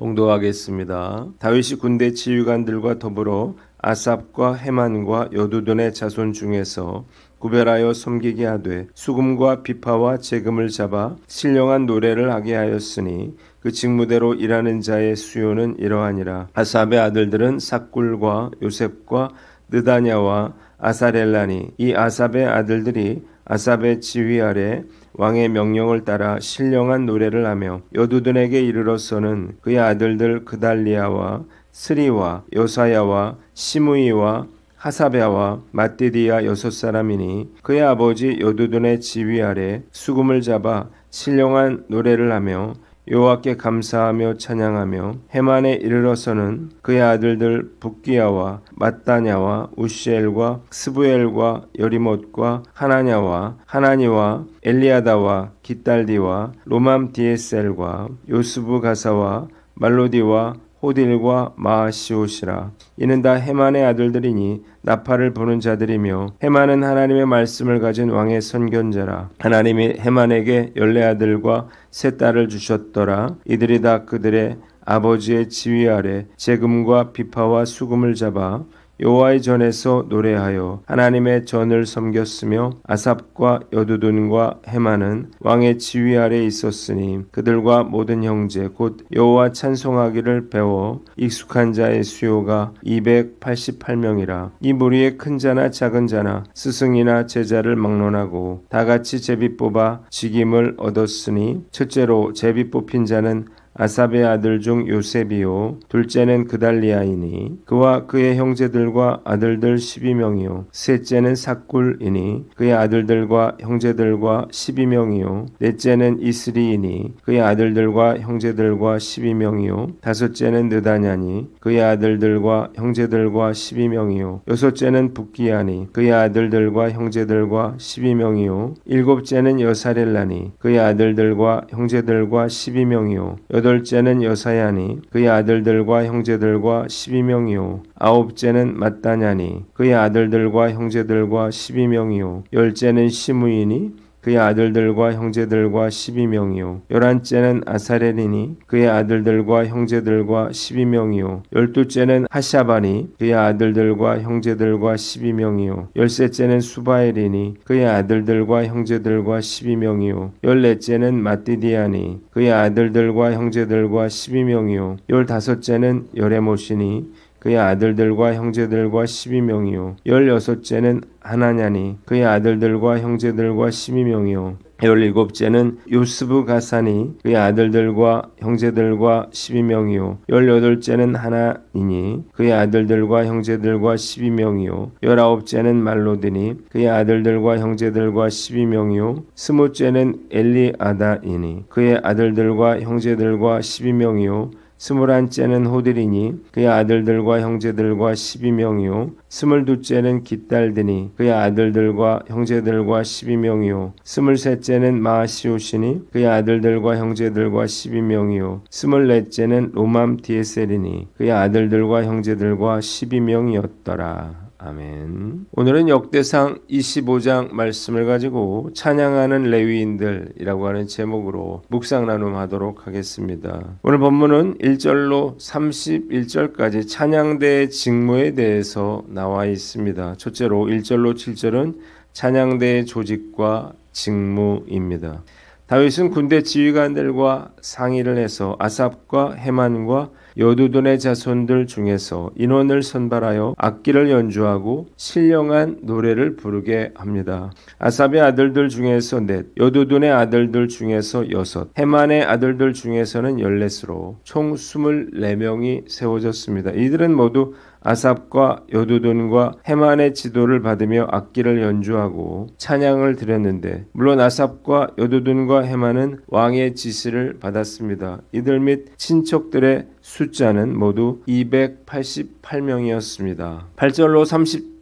봉독하겠습니다. 다윗이 군대 지휘관들과 더불어 아삽과 헤만과 여두둔의 자손 중에서 구별하여 섬기게 하되 수금과 비파와 재금을 잡아 신령한 노래를 하게 하였으니 그 직무대로 일하는 자의 수요는 이러하니라. 아삽의 아들들은 삭굴과 요셉과 느다냐와 아사렐라니, 이 아삽의 아들들이 아삽의 지휘 아래 왕의 명령을 따라 신령한 노래를 하며 여두둔에게 이르러서는 그의 아들들 그달리아와 스리와 요사야와 시므이와 하사랴와 맏디디야 6사람이니 그의 아버지 여두둔의 지휘 아래 수금을 잡아 신령한 노래를 하며 여호와께 감사하며 찬양하며 헤만에 이르러서는 그의 아들들 붓기야와 맏다냐와 우시엘과 스부엘과 여리못과 하나냐와 하나니와 엘리아다와 깃달디와 로맘디에셀과 요스부 가사와 말로디와 호딜과 마아시옷이라. 이는 다 헤만의 아들들이니 나팔을 부는 자들이며 헤만은 하나님의 말씀을 가진 왕의 선견자라. 하나님이 헤만에게 14아들과 3딸을 주셨더라. 이들이 다 그들의 아버지의 지휘 아래 재금과 비파와 수금을 잡아 여호와의 전에서 노래하여 하나님의 전을 섬겼으며 아삽과 여두둔과 헤만은 왕의 지휘 아래 있었으니 그들과 모든 형제 곧 여호와 찬송하기를 배워 익숙한 자의 수요가 288명이라. 이 무리의 큰 자나 작은 자나 스승이나 제자를 막론하고 다같이 제비 뽑아 직임을 얻었으니 첫째로 제비 뽑힌 자는 아삽의 아들 중 요셉이요 둘째는 그달리아이니 그와 그의 형제들과 아들들 12명이요 셋째는 삭굴이니 그의 아들들과 형제들과 12명이요 넷째는 이스리이니 그의 아들들과 형제들과 12명이요 다섯째는 느다냐니 그의 아들들과 형제들과 12명이요 여섯째는 붓기야니 그의 아들들과 형제들과 12명이요 일곱째는 여사렐라니 그의 아들들과 형제들과 12명이요 여덟째는 여사야니 그의 아들들과 형제들과 12명이요 아홉째는 맏다냐니 그의 아들들과 형제들과 12명이요 열째는 시므이니 그의 아들들과 형제들과 12명이요 열한째는 아사렐이니 그의 아들들과 형제들과 12명이요 열두째는 하샤바니 그의 아들들과 형제들과 12명이요 열셋째는 수바엘이니 그의 아들들과 형제들과 12명이요 열넷째는 맏디디아니 그의 아들들과 형제들과 12명이요 열다섯째는 여레못이니 그의 아들들과 형제들과 12명이요 열여섯째는 하나냐니 그의 아들들과 형제들과 12명이요 열일곱째는 요스부 가사니 그의 아들들과 형제들과 12명이요 열여덟째는 하나니니 그의 아들들과 형제들과 12명이요 열아홉째는 말로디니 그의 아들들과 형제들과 12명이요 스무째는 엘리아다이니 그의 아들들과 형제들과 12명이요 스물한째는 호딜이니 그의 아들들과 형제들과 12명이요 스물두째는 깃달드니 그의 아들들과 형제들과 12명이요 스물셋째는 마아시옷이니 그의 아들들과 형제들과 12명이요 스물넷째는 로맘디에셀이니 그의 아들들과 형제들과 12명이었더라. 아멘. 오늘은 역대상 25장 말씀을 가지고 찬양하는 레위인들이라고 하는 제목으로 묵상 나눔하도록 하겠습니다. 오늘 본문은 1절로 31절까지 찬양대의 직무에 대해서 나와 있습니다. 첫째로 1절로 7절은 찬양대의 조직과 직무입니다. 다윗은 군대 지휘관들과 상의를 해서 아삽과 헤만과 여두둔의 자손들 중에서 인원을 선발하여 악기를 연주하고 신령한 노래를 부르게 합니다. 아삽의 아들들 중에서 4, 여두둔의 아들들 중에서 6, 헤만의 아들들 중에서는 14으로 총 24명이 세워졌습니다. 이들은 모두 아삽과 여두둔과 헤만의 지도를 받으며 악기를 연주하고 찬양을 드렸는데 물론 아삽과 여두둔과 헤만은 왕의 지시를 받았습니다. 이들 및 친척들의 숫자는 모두 288명이었습니다. 8절로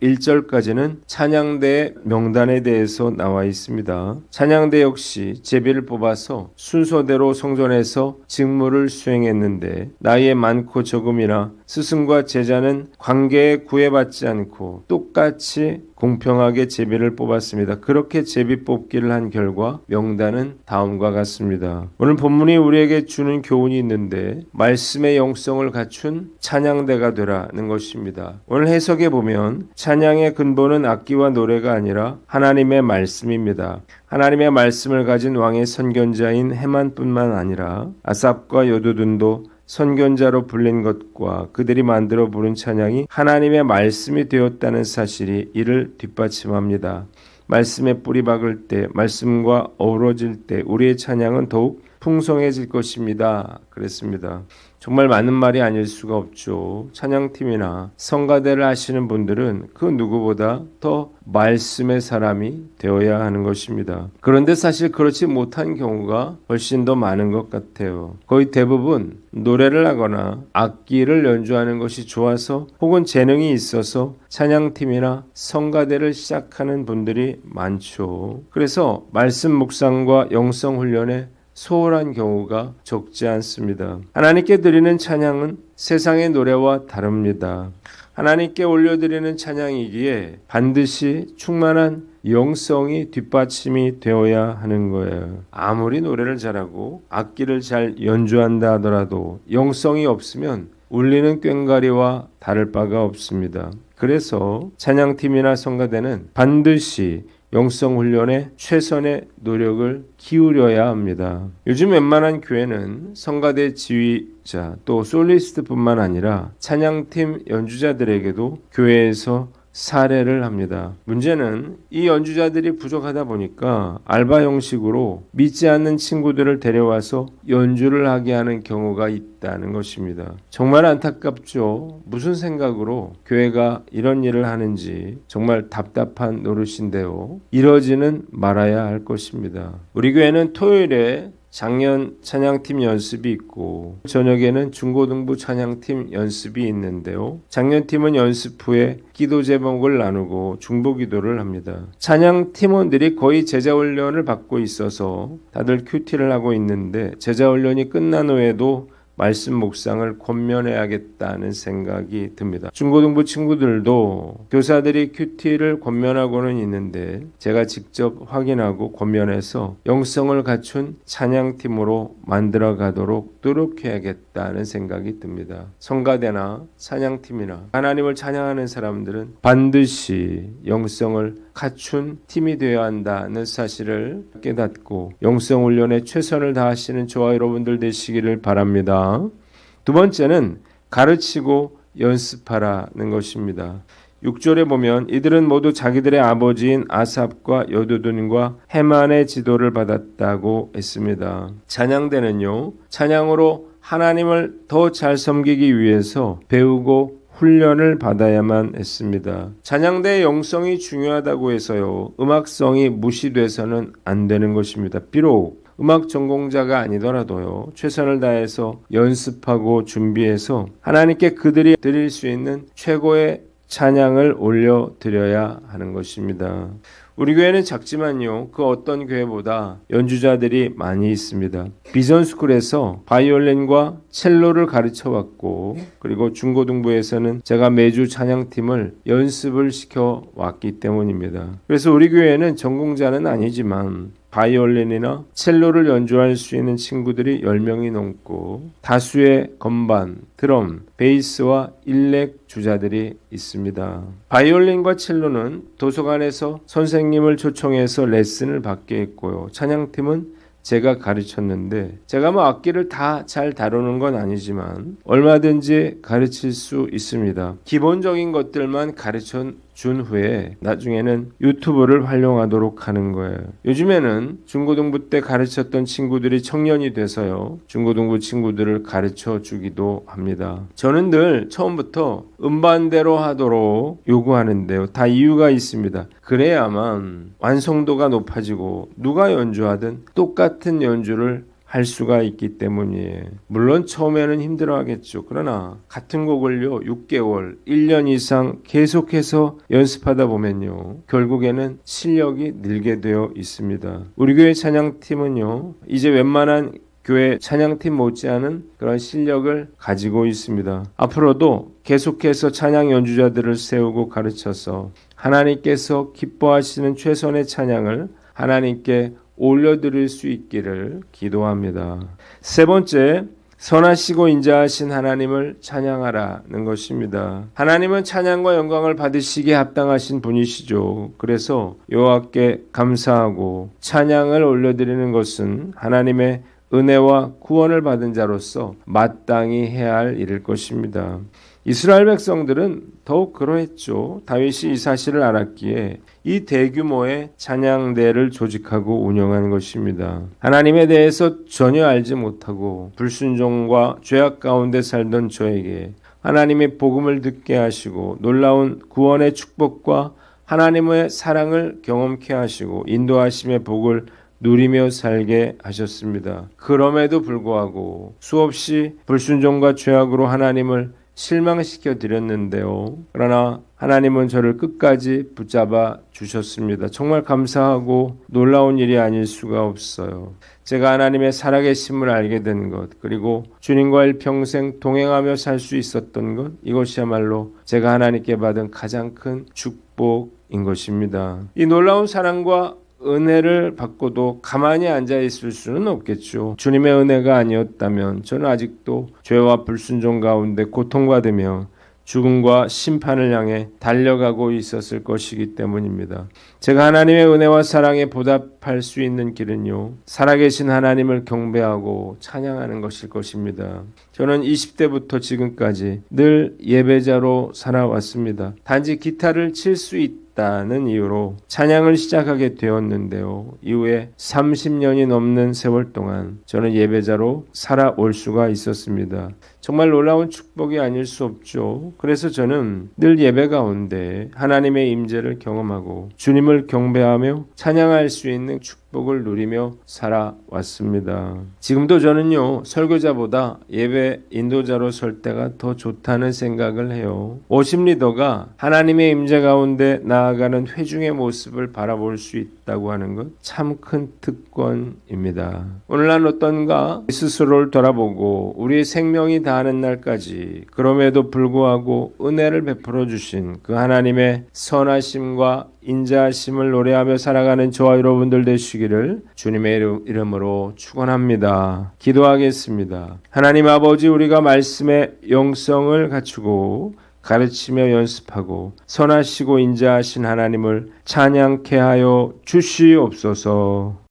31절까지는 찬양대의 명단에 대해서 나와 있습니다. 찬양대 역시 제비를 뽑아서 순서대로 성전에서 직무를 수행했는데 나이에 많고 적음이나 스승과 제자는 관계에 구애받지 않고 똑같이 공평하게 제비를 뽑았습니다. 그렇게 제비 뽑기를 한 결과 명단은 다음과 같습니다. 오늘 본문이 우리에게 주는 교훈이 있는데 말씀의 영성을 갖춘 찬양대가 되라는 것입니다. 오늘 해석에 보면 찬양의 근본은 악기와 노래가 아니라 하나님의 말씀입니다. 하나님의 말씀을 가진 왕의 선견자인 헤만뿐만 아니라 아삽과 여두둔도 선견자로 불린 것과 그들이 만들어 부른 찬양이 하나님의 말씀이 되었다는 사실이 이를 뒷받침합니다. 말씀에 뿌리 박을 때, 말씀과 어우러질 때 우리의 찬양은 더욱 풍성해질 것입니다. 그랬습니다. 정말 맞는 말이 아닐 수가 없죠. 찬양팀이나 성가대를 하시는 분들은 그 누구보다 더 말씀의 사람이 되어야 하는 것입니다. 그런데 사실 그렇지 못한 경우가 훨씬 더 많은 것 같아요. 거의 대부분 노래를 하거나 악기를 연주하는 것이 좋아서 혹은 재능이 있어서 찬양팀이나 성가대를 시작하는 분들이 많죠. 그래서 말씀 묵상과 영성 훈련에 소홀한 경우가 적지 않습니다. 하나님께 드리는 찬양은 세상의 노래와 다릅니다. 하나님께 올려드리는 찬양이기에 반드시 충만한 영성이 뒷받침이 되어야 하는 거예요. 아무리 노래를 잘하고 악기를 잘 연주한다 하더라도 영성이 없으면 울리는 꽹과리와 다를 바가 없습니다. 그래서 찬양팀이나 성가대는 반드시 영성 훈련에 최선의 노력을 기울여야 합니다. 요즘 웬만한 교회는 성가대 지휘자 또 솔리스트뿐만 아니라 찬양팀 연주자들에게도 교회에서 사례를 합니다. 문제는 이 연주자들이 부족하다 보니까 알바 형식으로 믿지 않는 친구들을 데려와서 연주를 하게 하는 경우가 있다는 것입니다. 정말 안타깝죠. 무슨 생각으로 교회가 이런 일을 하는지 정말 답답한 노릇인데요. 이러지는 말아야 할 것입니다. 우리 교회는 토요일에 작년 찬양팀 연습이 있고 저녁에는 중고등부 찬양팀 연습이 있는데요. 작년팀은 연습 후에 기도 제목을 나누고 중보기도를 합니다. 찬양팀원들이 거의 제자훈련을 받고 있어서 다들 큐티를 하고 있는데 제자훈련이 끝난 후에도 말씀 묵상을 권면해야겠다는 생각이 듭니다. 중고등부 친구들도 교사들이 큐티를 권면하고는 있는데 제가 직접 확인하고 권면해서 영성을 갖춘 찬양팀으로 만들어 가도록 노력해야겠다는 생각이 듭니다. 성가대나 찬양팀이나 하나님을 찬양하는 사람들은 반드시 영성을 갖춘 팀이 되어야 한다는 사실을 깨닫고 영성 훈련에 최선을 다하시는 저와 여러분들 되시기를 바랍니다. 두 번째는 가르치고 연습하라는 것입니다. 6절에 보면 이들은 모두 자기들의 아버지인 아삽과 여두둔과 헤만의 지도를 받았다고 했습니다. 찬양대는요, 찬양으로 하나님을 더 잘 섬기기 위해서 배우고 훈련을 받아야만 했습니다. 찬양대의 영성이 중요하다고 해서요, 음악성이 무시돼서는 안 되는 것입니다. 비록 음악 전공자가 아니더라도요, 최선을 다해서 연습하고 준비해서 하나님께 그들이 드릴 수 있는 최고의 찬양을 올려드려야 하는 것입니다. 우리 교회는 작지만요, 그 어떤 교회보다 연주자들이 많이 있습니다. 비전스쿨에서 바이올린과 첼로를 가르쳐왔고, 그리고 중고등부에서는 제가 매주 찬양팀을 연습을 시켜왔기 때문입니다. 그래서 우리 교회는 전공자는 아니지만 바이올린이나 첼로를 연주할 수 있는 친구들이 10명이 넘고 다수의 건반, 드럼, 베이스와 일렉 주자들이 있습니다. 바이올린과 첼로는 도서관에서 선생님을 초청해서 레슨을 받게 했고요. 찬양팀은 제가 가르쳤는데 제가 악기를 다 잘 다루는 건 아니지만 얼마든지 가르칠 수 있습니다. 기본적인 것들만 가르쳐 준 후에 나중에는 유튜브를 활용하도록 하는 거예요. 요즘에는 중고등부 때 가르쳤던 친구들이 청년이 돼서요, 중고등부 친구들을 가르쳐 주기도 합니다. 저는 늘 처음부터 음반대로 하도록 요구하는데요, 다 이유가 있습니다. 그래야만 완성도가 높아지고 누가 연주하든 똑같은 연주를 할 수가 있기 때문이에요. 물론 처음에는 힘들어하겠죠. 그러나 같은 곡을요 6개월, 1년 이상 계속해서 연습하다 보면요 결국에는 실력이 늘게 되어 있습니다. 우리 교회 찬양팀은요 이제 웬만한 교회 찬양팀 못지않은 그런 실력을 가지고 있습니다. 앞으로도 계속해서 찬양 연주자들을 세우고 가르쳐서 하나님께서 기뻐하시는 최선의 찬양을 하나님께 올려드릴 수 있기를 기도합니다. 세 번째, 선하시고 인자하신 하나님을 찬양하라는 것입니다. 하나님은 찬양과 영광을 받으시기에 합당하신 분이시죠. 그래서 여호와께 감사하고 찬양을 올려드리는 것은 하나님의 은혜와 구원을 받은 자로서 마땅히 해야 할 일일 것입니다. 이스라엘 백성들은 더욱 그러했죠. 다윗이 이 사실을 알았기에 이 대규모의 찬양대를 조직하고 운영하는 것입니다. 하나님에 대해서 전혀 알지 못하고 불순종과 죄악 가운데 살던 저에게 하나님의 복음을 듣게 하시고 놀라운 구원의 축복과 하나님의 사랑을 경험케 하시고 인도하심의 복을 누리며 살게 하셨습니다. 그럼에도 불구하고 수없이 불순종과 죄악으로 하나님을 실망시켜 드렸는데요. 그러나 하나님은 저를 끝까지 붙잡아 주셨습니다. 정말 감사하고 놀라운 일이 아닐 수가 없어요. 제가 하나님의 살아계심을 알게 된 것, 그리고 주님과 일평생 동행하며 살 수 있었던 것, 이것이야말로 제가 하나님께 받은 가장 큰 축복인 것입니다. 이 놀라운 사랑과 은혜를 받고도 가만히 앉아 있을 수는 없겠죠. 주님의 은혜가 아니었다면 저는 아직도 죄와 불순종 가운데 고통받으며 죽음과 심판을 향해 달려가고 있었을 것이기 때문입니다. 제가 하나님의 은혜와 사랑에 보답할 수 있는 길은요, 살아계신 하나님을 경배하고 찬양하는 것일 것입니다. 저는 20대부터 지금까지 늘 예배자로 살아왔습니다. 단지 기타를 칠 수 있다는 이유로 찬양을 시작하게 되었는데요. 이후에 30년이 넘는 세월 동안 저는 예배자로 살아올 수가 있었습니다. 정말 놀라운 축복이 아닐 수 없죠. 그래서 저는 늘 예배 가운데 하나님의 임재를 경험하고 주님을 경배하며 찬양할 수 있는 축복을 누리며 살아왔습니다. 지금도 저는요, 설교자보다 예배 인도자로 설 때가 더 좋다는 생각을 해요. 워십 리더가 하나님의 임재 가운데 나아가는 회중의 모습을 바라볼 수 있다고 하는 것 참 큰 특권입니다. 오늘 난 어떤가 스스로를 돌아보고 우리의 생명이 다하는 날까지 그럼에도 불구하고 은혜를 베풀어 주신 그 하나님의 선하심과 인자하심을 노래하며 살아가는 저와 여러분들 되시기를 주님의 이름으로 축원합니다. 기도하겠습니다. 하나님 아버지, 우리가 말씀의 영성을 갖추고 가르치며 연습하고 선하시고 인자하신 하나님을 찬양케 하여 주시옵소서.